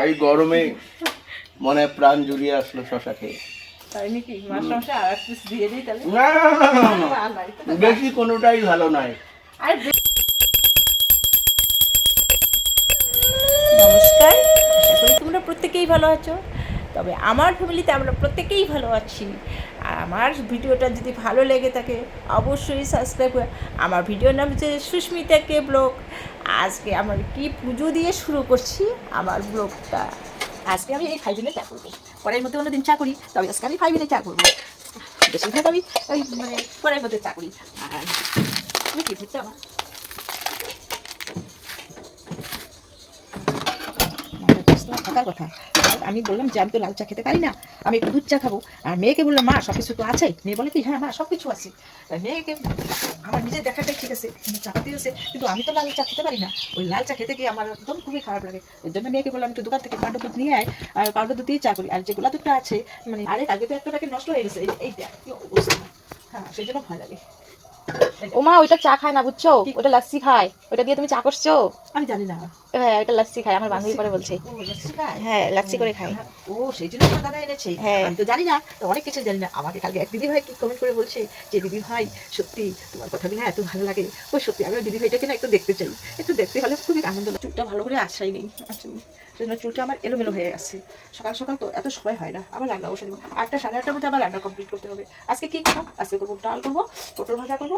এই গরমে মনে প্রাণ জুড়িয়ে আসলো শশা খেয়ে। তাই নাকি? মাশাআল্লাহ, আর এক পিস দিয়ে দিই তাহলে। না বেশি কোনোটাই ভালো নয়। আর নমস্কার, আশা করি তোমরা প্রত্যেকেই ভালো আছো। তবে আমার ফ্যামিলিতে আমরা প্রত্যেকেই ভালো আছি। আর আমার ভিডিওটা যদি ভালো লেগে থাকে অবশ্যই সাবস্ক্রাইব করে। আমার ভিডিওর নাম হচ্ছে সুস্মিতা কে ব্লগ। আজকে আমার কি পুজো দিয়ে শুরু করছি আমার ব্লগটা। আজকে আমি এই 5 দিনে চা করবো। পরের মধ্যে অন্যদিন চা করি, তবে আজকে আমি 5 দিনে চা করবো। বেশিরভাগ আমি ওই পরের মধ্যে চা করি। আর তুমি কি হচ্ছে আমার থাকার কথা। আমি বললাম যে আমি তো লাল চা খেতে পারি না, আমি একটু দুধ চা খাবো। আর মেয়েকে বললাম মা সব কিছু তো আছে। মেয়ে বলে কি হ্যাঁ মা সব কিছু আছে। মেয়েকে আমার নিজের দেখাটাই ঠিক আছে, চা খাতে আছে, কিন্তু আমি তো লাল চা খেতে পারি না। ওই লাল চা খেতে গিয়ে আমার একদম খুবই খারাপ লাগে। এর জন্য মেয়েকে বললাম একটু দোকান থেকে পাউডার দুধ নিয়ে আয়, আর পাউডার দুধ দিয়ে চা করি। আর যে গোলা দুধটা আছে মানে আরে কালকে তো একটা প্যাকেট নষ্ট হয়ে গেছে, এইটা কি অবস্থা। হ্যাঁ সেই জন্য ভয় লাগে। ওমা ওইটা চা খায় না বুঝছো, ওটা লাস্সি খায়। ওটা দিয়ে তুমি চা করছো? আমি জানি না। হ্যাঁ ওটা লাস্সি খায়, আমার বান্ধবী করে বলছে। ও লাস্সি খায়? হ্যাঁ লাস্সি করে খায়। ও সেই জন্য আমার দাদা এনেছে। হ্যাঁ। আমি তো জানি না, তো অনেক কিছু জানি না। আমাকে কালকে এক দিদি ভাই কি কমেন্ট করে বলছে যে দিদি ভাই সত্যি তোমার কথাগুলো এত ভালো লাগে। ও সত্যি আমি দিদি ভাইটাকে না একটু দেখতে চাই, একটু দেখতে হলে খুবই আনন্দ লাগে। চুলটা ভালো করে আসাই নেই আসলে, সেজন্য চুলটা আমার এলোমেলো হয়ে গেছে। সকাল সকাল তো এত সময় হয় না, আবার রান্না বসে দেবো 8টা 8:30টার মধ্যে আবার রান্না কমপ্লিট করতে হবে। আজকে কি করবো? আজকে করবো ডাল করবো, পটল ভাজা করবো,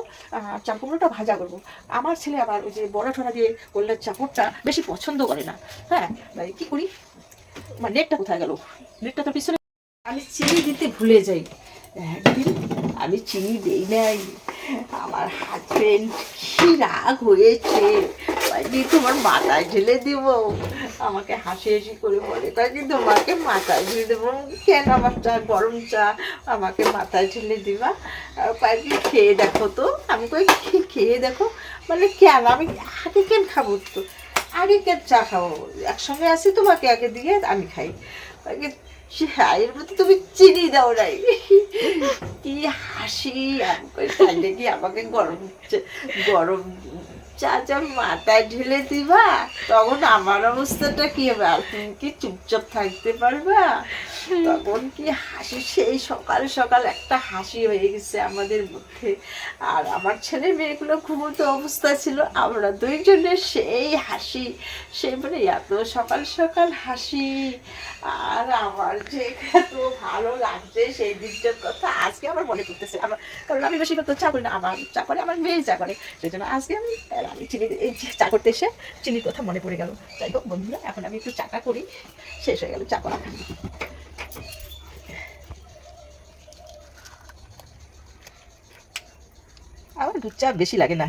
চাল কুমড়োটা ভাজা করবো। আমার ছেলে আবার ওই যে বড়া ঠোড়া দিয়ে করলে চাপড়টা বেশি পছন্দ করে না। হ্যাঁ কি করি, আমার নেটটা কোথায় গেল? নেটটা তো পিছনে। আমি চিনি দিতে ভুলে যাই একদিন, আমি চিনি দেই নাই। আমার হাজবেন্ড কি রাগ হয়েছে, তোমার মাথায় ঢেলে দিব। আমাকে হাসি হাসি করে বলে তাই তোমাকে মাথায় ঢেলে দেবো। কেন আমার চা গরম চা আমাকে মাথায় ঢেলে দিবা? কয়েকদিন খেয়ে দেখো তো। আমি কই খেয়ে দেখো মানে কেন? আমি আগে কেন খাবো? তো আগে কেন চা খাবো? একসঙ্গে আসি, তোমাকে আগে দিয়ে আমি খাই। হ্যাঁ এর মধ্যে তুমি চিনি দাও নাই। কি হাসি! আমি কই তাইলে কি আমাকে গরম গরম চা চা মাথায় ঢেলে দিবা? তখন আমার অবস্থাটা কি হবে? আর তুমি কি চুপচাপ থাকতে পারবা? তখন কি হাসি, সেই সকাল সকাল একটা হাসি হয়ে গেছে আমাদের মধ্যে। আর আমার ছেলে মেয়েগুলো ঘুমোতে অবস্থা ছিল, আমরা দুইজনের সেই হাসি, সেই মানে এত সকাল সকাল হাসি। আর আমার যে এত ভালো লাগছে সেই দিনটার কথা আজকে আমার মনে করতেছে। আমার কারণ আমি বেশি তো চা করি না, আমার চা করে আমার মেয়ে চা করে, সেই জন্য আজকে আমি চিনি এই চা করতে এসে চিনির কথা মনে পড়ে গেল। যাই হোক বন্ধুরা, এখন আমি একটু চাটা করি, শেষ হয়ে গেল চা করা। আমার দুধ চা বেশি লাগে না,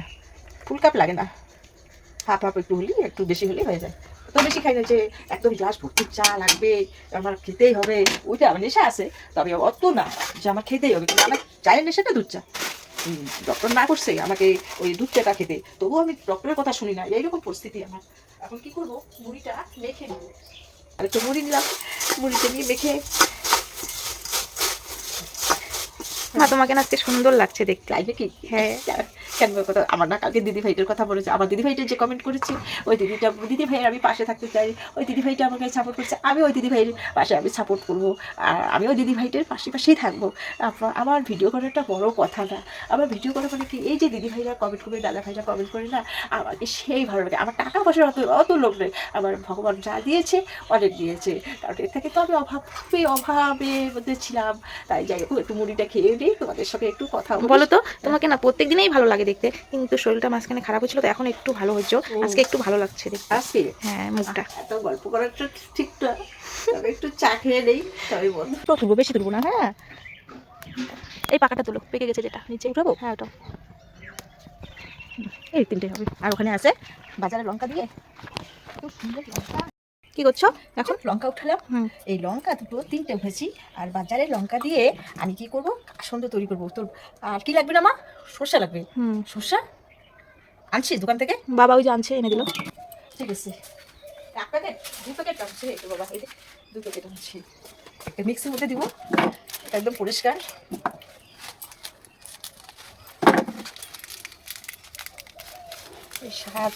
ফুল কাপ লাগে না, হাফ হাফ একটু হলেই, একটু বেশি হলেই হয়ে যায়। তো বেশি খাই না যে একদম গ্লাস ভর্তি চা লাগবে, আমার খেতেই হবে, ওইটা আমার নেশা আছে। তবে অত না যে আমার খেতেই হবে, কিন্তু আমার চায়ের নেশাটা দুধ চা। ডক্টর না করছে আমাকে ওই দুধ চাটা খেতে, তবুও আমি ডক্টরের কথা শুনি না। এইরকম পরিস্থিতি আমার। এখন কি করবো, মুড়িটা মেখে নেবো। আর একটু মুড়ি নিলাম, মুড়িটা নিয়ে মেখে। মা তোমাকে না আজকে সুন্দর লাগছে দেখতে। তাই নাকি? হ্যাঁ। কেন কথা, আমার না কালকে দিদি ভাইটার কথা বলেছে। আমার দিদি ভাইটা যে কমেন্ট করেছে, ওই দিদি ভাইয়ের আমি পাশে থাকতে চাই। ওই দিদি ভাইটা আমাকে সাপোর্ট করছে, আমি ওই দিদি ভাইয়ের পাশে আমি সাপোর্ট করবো। আর আমি ওই দিদি ভাইটার পাশেই থাকবো। আমার ভিডিও করাটা বড় কথা না। আমার ভিডিও করা মানে কি, এই যে দিদি ভাইরা কমেন্ট করবে, দাদা ভাইরা কমেন্ট করে না, আমাকে সেই ভালো লাগে। আমার টাকা পয়সার অত লোক নেই, আমার ভগবান যা দিয়েছে অনেক দিয়েছে। কারণ এর থেকে তো আমি অভাবের মধ্যে ছিলাম। তাই যাই হোক, একটু মুড়িটা খেয়ে নিই, তোমাদের সঙ্গে একটু কথা বলো তো, তোমাকে না প্রত্যেক দিনেই ভালো লাগে দেখতে, কিন্তু শরীরটা মাঝখানে খারাপ হয়েছিল, তো এখন একটু ভালো হয়েছে। আজকে একটু ভালো লাগছে দেখতে। আজকে হ্যাঁ মুখটা এত গল্প করাটা ঠিক না, তবে একটু চা খেয়ে নেই তবে বন্ধু। তো তুলবো, বেশি তুলবো না। হ্যাঁ এই পাকাটা তুলো, পেকে গেছে যেটা নিচে উঠাবো। হ্যাঁ ওটা এই 3টে হবে। আর ওখানে আছে বাজারে লঙ্কা দিয়ে, খুব সুন্দর লঙ্কা। কি করছো এখন? লঙ্কা উঠালাম। এই লঙ্কা দুটো 3টে উঠেছি, আর বাজারের লঙ্কা দিয়ে আমি কি করবো, সুন্দর তৈরি করবো। তোর আর কি লাগবে না মা? সর্ষা লাগবে। সর্ষা আনছি দোকান থেকে, বাবা ওই যে আনছে, এনে দিল। ঠিক আছে। 1 প্যাকেট 2 প্যাকেট আনছি একটু বাবা, এই যে 2 প্যাকেট আনছি। একটা মিক্সির মধ্যে দিব, একদম পরিষ্কার। এই শাক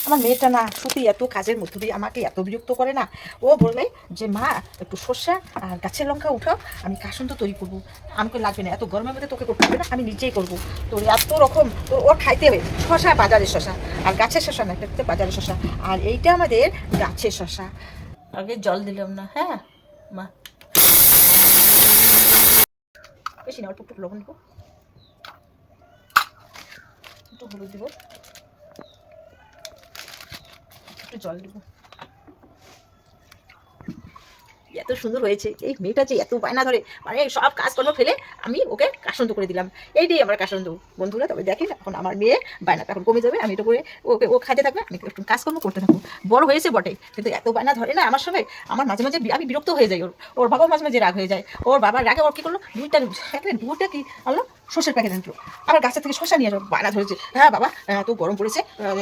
আমার মেয়েটা না সত্যি এত কাজের মধ্যে দিয়ে আমাকে এত বিরক্ত করে না। ও বললে যে মা একটু সর্ষা আর গাছের লঙ্কা উঠাও, আমি কাসুন তো তৈরি করবো। আমাকে লাগবে না, এত গরমের মধ্যে তোকে করতে হবে না, আমি নিজেই করবো। তোর এত রকম তোর ওর খাইতে হবে শশা, বাজারের শশা, আর গাছের শশা না, এটা বাজারের শশা, আর এইটা আমাদের গাছের শশা। আগে জল দিলাম না, হ্যাঁ মা, বেশি না, অল্প একটু লবণ দেবো, একটু হলুদ দেবো, একটু জল দেবো। এত সুন্দর হয়েছে। এই মেয়েটা যে এত বায়না ধরে, মানে সব কাজকর্ম ফেলে আমি ওকে কাসন্ত করে দিলাম। এইটাই আমার কাসন্ত বন্ধুরা। তবে দেখেন এখন আমার মেয়ে বায়নাটা এখন কমে যাবে, আমি এটা করে ওকে ও খাইতে থাকবে, আমি একটু কাজকর্ম করতে থাকবো। বড় হয়েছে বটে, কিন্তু এত বায়না ধরে না আমার সঙ্গে, আমার মাঝে মাঝে আমি বিরক্ত হয়ে যাই। ওর বাবাও মাঝে মাঝে রাগ হয়ে যায়। ওর বাবার রাগে ওর কী করলো, দুটা কি আনলো, শসার প্যাকেট আনলো, আবার গাছের থেকে শসা নিয়ে আসো, বায়না ধরেছে। হ্যাঁ বাবা, তো গরম পড়েছে,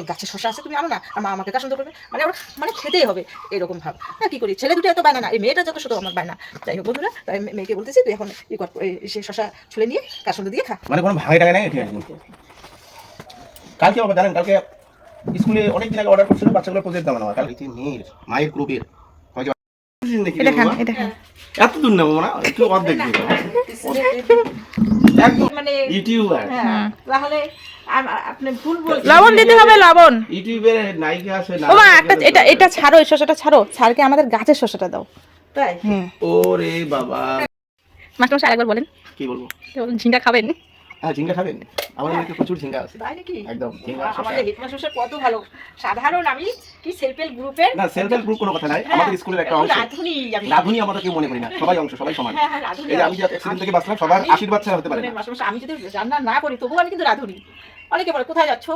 গাছের শসা আছে, তুমি আনো না, আমাকে কাসন্ত করবে, মানে ওর মানে খেতেই হবে এরকম ভাব। হ্যাঁ কী করি, ছেলে দুটো এত বায়না না, এই মেয়েটা যত শুধু আমার বায়না। যাই হোক বন্ধুরা, তাই মেয়েকে বলতেছি তুই এখন সে শসা ছুলে নিয়ে কাসন্ত দিয়ে খা। মানে কোনো ভাঙে টাঙে নাই, ঠিক আছে। কালকে বাবা জানেন, কালকে স্কুলে অনেক দিন আগে অর্ডার করছিল বাচ্চাগুলো প্রজেক্ট দেওয়া নেওয়া, কালকে মেয়ের মায়ের গ্রুপের এটা খান, এটা খান। এত দূর নেবো না, একটু অর্ধেক দিবো একদম, মানে ইউটিউবার, তাহলে আপনি ভুল বলছেন। লবণ দিতে হবে, লবণ। ইউটিউবের নায়িকা আছে না। ও মা, একটা এটা ছাড়ো, এই শসাটা ছাড়ো, স্যারকে আমাদের গাছের শসাটা দাও। তাই ওরে বাবা, মাস্টারমশাই আরেকবার বলেন, কি বলবো, ঝিঙ্গা খাবেন? হ্যাঁ ঝিঙ্গা খাবেন, আমাদের বাড়িতে প্রচুর ঝিঙ্গা আছে। তাই নাকি? একদম ঝিঙ্গা শসা। আমাদের হেডমাস্টার কত ভালো, সাধারণ আমি কি সেলফ হেল্প গ্রুপের না, সেলফ হেল্প গ্রুপ কোনো কথা নাই, আমাদের স্কুলের একটা অংশ। রাধুনি আমি, রাধুনি আমরা কেউ মনে করি না, সবাই অংশ, সবাই সমান। হ্যাঁ, রাধুনি। এই যে আমি যে অ্যাক্সিডেন্ট থেকে বাঁচলাম, সবার আশীর্বাদ ছাড়া হতে পারে না। মাস্টারমশাই আমি যদি রান্না না করি তবুও আমি কিন্তু রাধুনি। অনেকে বলে কোথায় যাচ্ছ,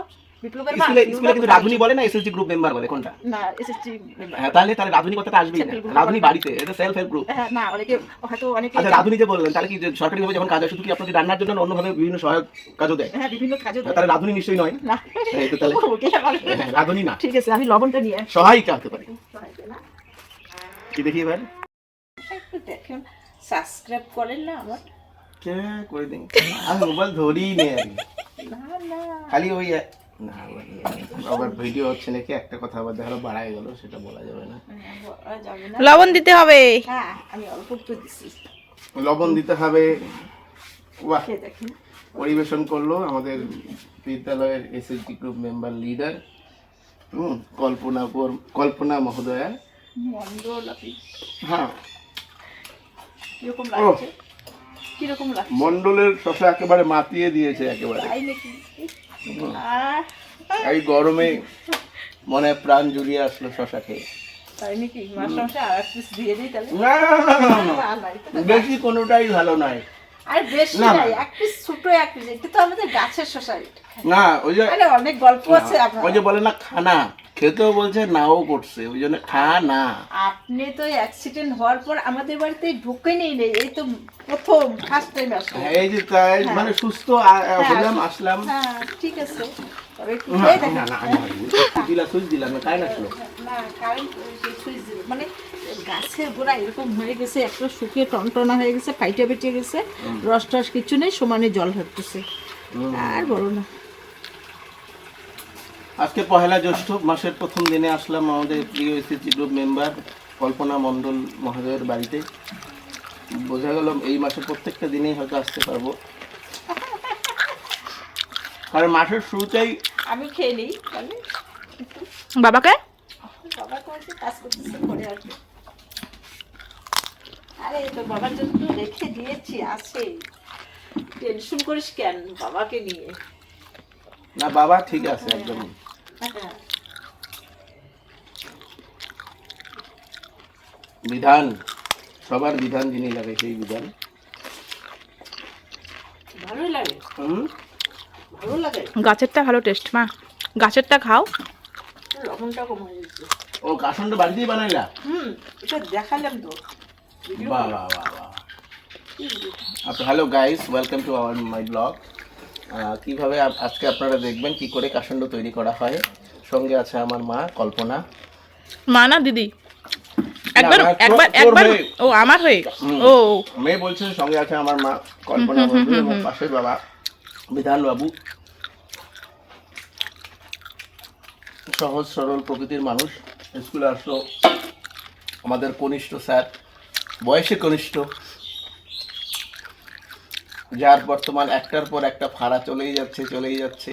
বিপ্লবের মা? স্কুলে কিন্তু রাধুনি বলে না, এসএসজি গ্রুপ মেম্বার বলে, কোনটা? না, এসএসজি। হ্যাঁ, তাহলে রাধুনি কথাটা আসবেই না, রাধুনি বাড়িতে, এটা সেলফ হেল্প গ্রুপ। হ্যাঁ, না অনেকে হয়তো অনেকে। আচ্ছা, রাধুনি যে বললেন, তাহলে কি যে সরকারিভাবে যখন কাজ হয় শুধু কি আপনাদের রান্নার জন্য না অন্যভাবে বিভিন্ন সহায়ক কাজও দেয়? হ্যাঁ, বিভিন্ন কাজে দেয়। তাহলে রাধুনি নিশ্চয়ই নয়। না, এই তো তাহলে ওকে আমার- হ্যাঁ, রাধুনি না, ঠিক আছে, আমি লবণটা নিয়ে আসি। সহায়িকা হতে পারে। কি দেখি এবার, একটু দেখেন, সাবস্ক্রাইব করেন না আমার? কে করে দিন, আমি মোবাইল ধরি নে আর কি। না না, খালি ওই না, আবার ভিডিও হচ্ছে নাকি, একটা কথা আবার দেখালো বাড়াই গেল, সেটা বলা যাবে না। বলা যাবে না। লবণ দিতে হবে। হ্যাঁ, আমি অল্প একটু দিচ্ছি। লবণ দিতে হবে। বাহ, খেয়ে দেখেন। পরিবেশন করলো আমাদের বিদ্যালয়ের এসএসজি গ্রুপ মেম্বার লিডার কল্পনা মহোদয়া। মন্ডল আপনি হ্যাঁ, কিরকম লাগছে? কিরকম লাগছে? মন্ডলের শশা একেবারে মাতিয়ে দিয়েছে একেবারে। তাই নাকি? এই গরমে মনে হয় প্রাণ জুড়িয়ে আসলো শশা খেয়ে। তাই নাকি? মাস্টারমশাই আর এক পিস দিয়ে দিই তাহলে। না, আর নাই তো। বেশি কোনোটাই ভালো নয়। আর বেশি না, না। নাই, এক পিস ছোট, এক পিস। এটা তো আমাদের গাছের শসা। না, ওই যে আরে অনেক গল্প আছে আপনার। ওই যে বলে না খানা, খেতেও বলছে নাও করছে, ওই জন্য খা না। আপনি তো অ্যাক্সিডেন্ট হওয়ার পর আমাদের বাড়িতে ঢুকে নেই, এই তো প্রথম ফার্স্ট টাইম আসলাম। এই যে তাই মানে সুস্থ হলাম, আসলাম। হ্যাঁ, ঠিক আছে, তবে একটু খেয়ে দেখেন। না, দিলা সুইচ দিলাম না, তাই না ছিল। না, কারণ সুইচ দিল মানে গাছের গোড়া এরকম হয়ে গেছে, একটা শুকিয়ে টনটনা হয়ে গেছে, ফাইটে বেটে গেছে, রস টস কিছু নেই, সমানে জল হচ্ছে। আর বলো না, আজকে পহেলা জ্যৈষ্ঠ মাসের প্রথম দিনে আসলাম আমাদের প্রিয় এসএসজি গ্রুপ মেম্বার কল্পনা মণ্ডল মহোদয়ের বাড়িতে। বোঝা গেল এই মাসের প্রত্যেকটা দিনেই হয়তো আসতে পারবো, কারণ মাসের শুরুতেই আমি খেয়ে নিই তাহলে। বাবাকে বাবা করছে, কাজ করতেছে, করে আসবে। আরে তো বাবার জন্য তো রেখে দিয়েছি, আছে। টেনশন করিস কেন বাবাকে নিয়ে? না, বাবা ঠিক আছে একদম। হ্যাঁ, বিধান, সবার বিধান যিনি লাগে সেই বিধান। ভালোই লাগে, ভালো লাগে। গাছেরটা ভালো টেস্ট, মা গাছেরটা খাও। লবণটা কম হয়ে গেছে। ও কাসনটা বাড়িতেই বানাইলা? এটা দেখালাম তো। বাহ বাহ বাহ বাহ। আচ্ছা, hello guys, welcome to our my blog. কিভাবে আজকে আপনারা দেখবেন কি করে কাসন্ড তৈরি করা হয়। সঙ্গে আছে আমার মা কল্পনা। মা না দিদি? একবার না, একবার তোর একবার হয়ে। ও আমার হয়ে। ও মেয়ে বলছে সঙ্গে আছে আমার মা কল্পনা বন্ধু এবং পাশের বাবা বিধান বাবু। সহজ সরল প্রকৃতির মানুষ। স্কুলে আসলো আমাদের কনিষ্ঠ স্যার, বয়সে কনিষ্ঠ, যার বর্তমান একটার পর একটা ফাড়া চলেই যাচ্ছে।